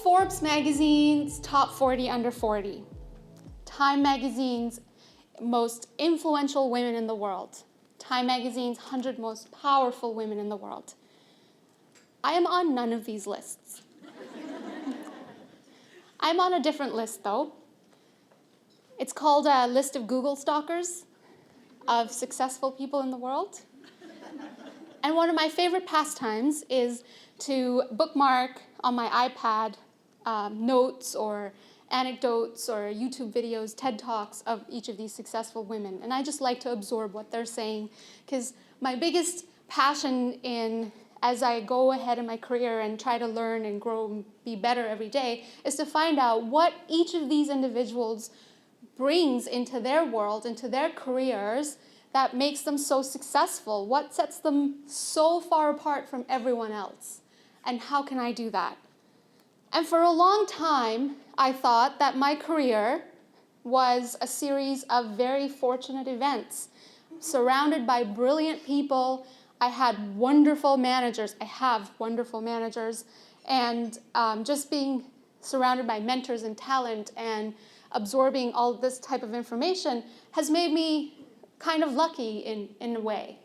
Forbes magazine's top 40 under 40. Time magazine's most influential women in the world. Time magazine's 100 most powerful women in the world. I am on none of these lists. I'm on a different list, though. It's called a list of Google stalkers of successful people in the world. And one of my favorite pastimes is to bookmark on my iPad notes or anecdotes or YouTube videos, TED Talks of each of these successful women. And I just like to absorb what they're saying, because my biggest passion as I go ahead in my career and try to learn and grow and be better every day is to find out what each of these individuals brings into their world, into their careers, that makes them so successful. What sets them so far apart from everyone else? And how can I do that? And for a long time, I thought that my career was a series of very fortunate events, surrounded by brilliant people. I had wonderful managers. I have wonderful managers. And just being surrounded by mentors and talent and absorbing all this type of information has made me kind of lucky in a way.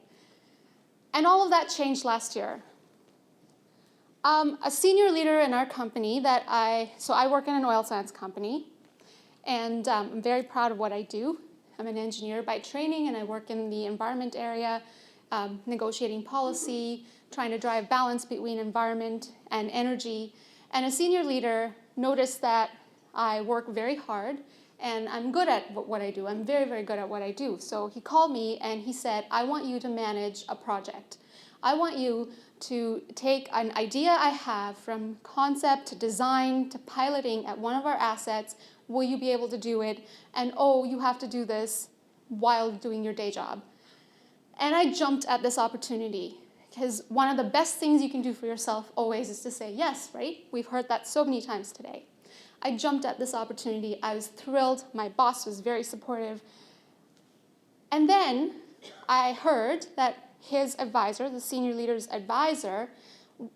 And all of that changed last year. A senior leader in our company so I work in an oil sands company, and I'm very proud of what I do. I'm an engineer by training, and I work in the environment area, negotiating policy, trying to drive balance between environment and energy. And a senior leader noticed that I work very hard, and I'm good at what I do. I'm very, very good at what I do. So he called me and he said, I want you to manage a project. I want you to take an idea I have from concept to design to piloting at one of our assets. Will you be able to do it? And you have to do this while doing your day job. And I jumped at this opportunity, because one of the best things you can do for yourself always is to say yes, right? We've heard that so many times today. I jumped at this opportunity. I was thrilled. My boss was very supportive. And then I heard that his advisor, the senior leader's advisor,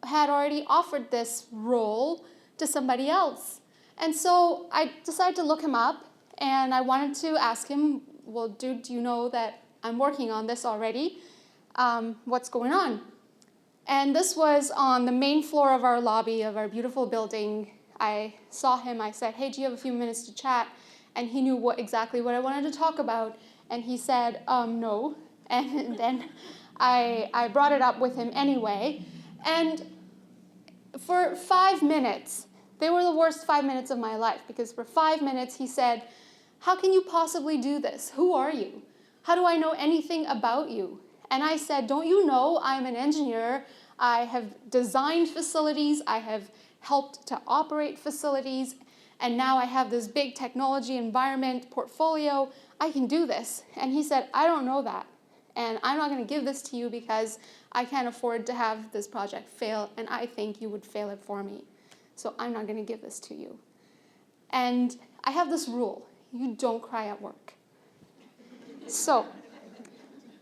had already offered this role to somebody else. And so I decided to look him up, and I wanted to ask him, well, dude, do you know that I'm working on this already? What's going on? And this was on the main floor of our lobby of our beautiful building. I saw him. I said, hey, do you have a few minutes to chat? And he knew exactly what I wanted to talk about. And he said, no. And then I brought it up with him anyway. And for 5 minutes, they were the worst 5 minutes of my life, because for 5 minutes he said, how can you possibly do this? Who are you? How do I know anything about you? And I said, don't you know I'm an engineer? I have designed facilities. I have helped to operate facilities. And now I have this big technology environment portfolio. I can do this. And he said, I don't know that. And I'm not going to give this to you because I can't afford to have this project fail, and I think you would fail it for me. So I'm not going to give this to you. And I have this rule: you don't cry at work. So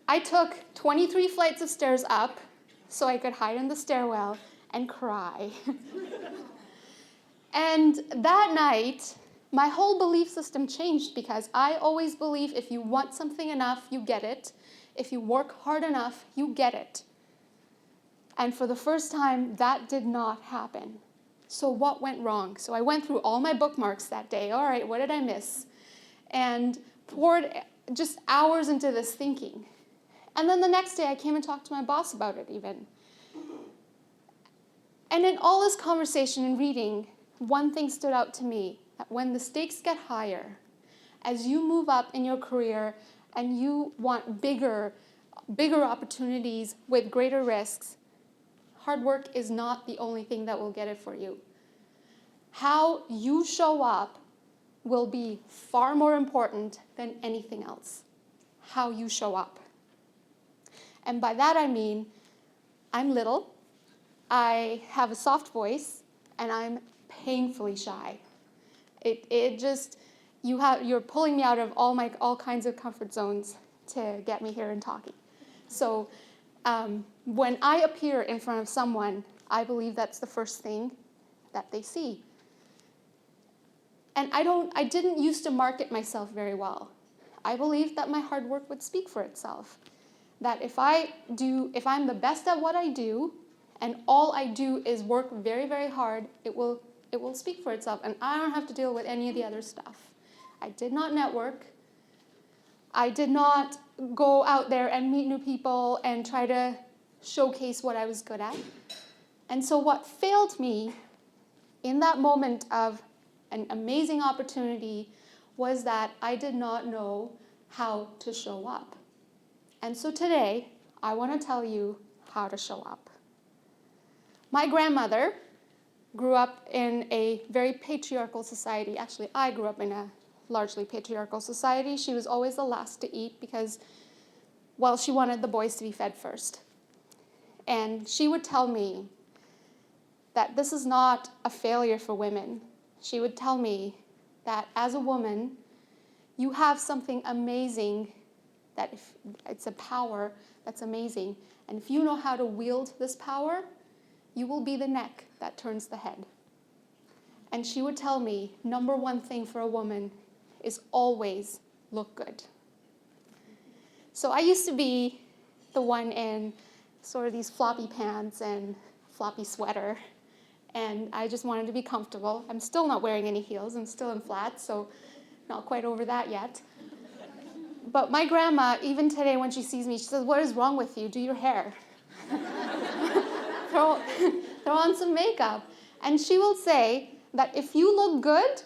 I took 23 flights of stairs up so I could hide in the stairwell and cry. And that night, my whole belief system changed, because I always believe if you want something enough, you get it. If you work hard enough, you get it. And for the first time, that did not happen. So what went wrong? So I went through all my bookmarks that day. All right, what did I miss? And poured just hours into this thinking. And then the next day, I came and talked to my boss about it even. And in all this conversation and reading, one thing stood out to me: that when the stakes get higher, as you move up in your career and you want bigger opportunities with greater risks, hard work is not the only thing that will get it for you. How you show up will be far more important than anything else. How you show up. And by that I mean, I'm little, I have a soft voice, and I'm painfully shy. You're pulling me out of all kinds of comfort zones to get me here and talking. So when I appear in front of someone, I believe that's the first thing that they see. And I didn't used to market myself very well. I believed that my hard work would speak for itself. That if I'm the best at what I do, and all I do is work very, very hard, it will speak for itself, and I don't have to deal with any of the other stuff. I did not network. I did not go out there and meet new people and try to showcase what I was good at. And so what failed me in that moment of an amazing opportunity was that I did not know how to show up. And so today, I want to tell you how to show up. My grandmother grew up in a very patriarchal society. Actually, I grew up in a largely patriarchal society. She was always the last to eat because, well, she wanted the boys to be fed first. And she would tell me that this is not a failure for women. She would tell me that as a woman, you have something amazing, that if it's a power that's amazing. And if you know how to wield this power, you will be the neck that turns the head. And she would tell me, number one thing for a woman is always look good. So I used to be the one in sort of these floppy pants and floppy sweater. And I just wanted to be comfortable. I'm still not wearing any heels. I'm still in flats, so not quite over that yet. But my grandma, even today when she sees me, she says, "What is wrong with you? Do your hair. throw on some makeup." And she will say that if you look good,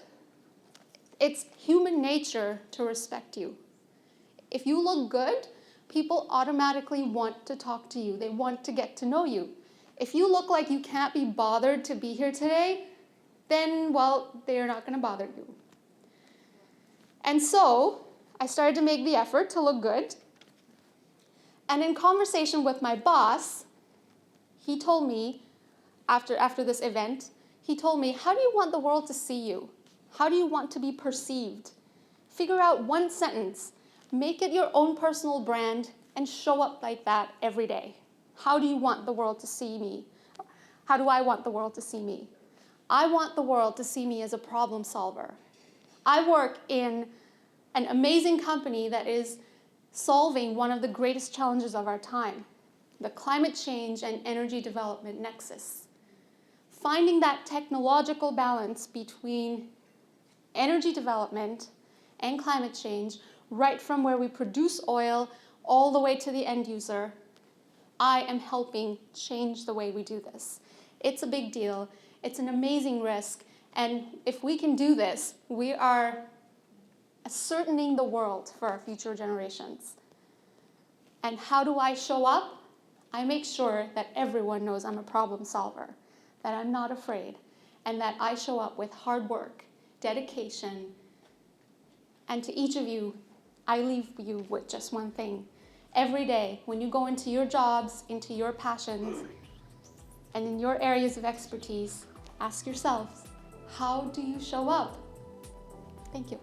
it's human nature to respect you. If you look good, people automatically want to talk to you. They want to get to know you. If you look like you can't be bothered to be here today, then, well, they're not going to bother you. And so I started to make the effort to look good. And in conversation with my boss, he told me, after this event, he told me, how do you want the world to see you? How do you want to be perceived? Figure out one sentence, make it your own personal brand, and show up like that every day. How do you want the world to see me? How do I want the world to see me? I want the world to see me as a problem solver. I work in an amazing company that is solving one of the greatest challenges of our time, the climate change and energy development nexus. Finding that technological balance between energy development and climate change, right from where we produce oil all the way to the end user, I am helping change the way we do this. It's a big deal. It's an amazing risk. And if we can do this, we are ascertaining the world for our future generations. And how do I show up? I make sure that everyone knows I'm a problem solver, that I'm not afraid, and that I show up with hard work, dedication. And to each of you, I leave you with just one thing. Every day, when you go into your jobs, into your passions, and in your areas of expertise, ask yourselves, how do you show up? Thank you.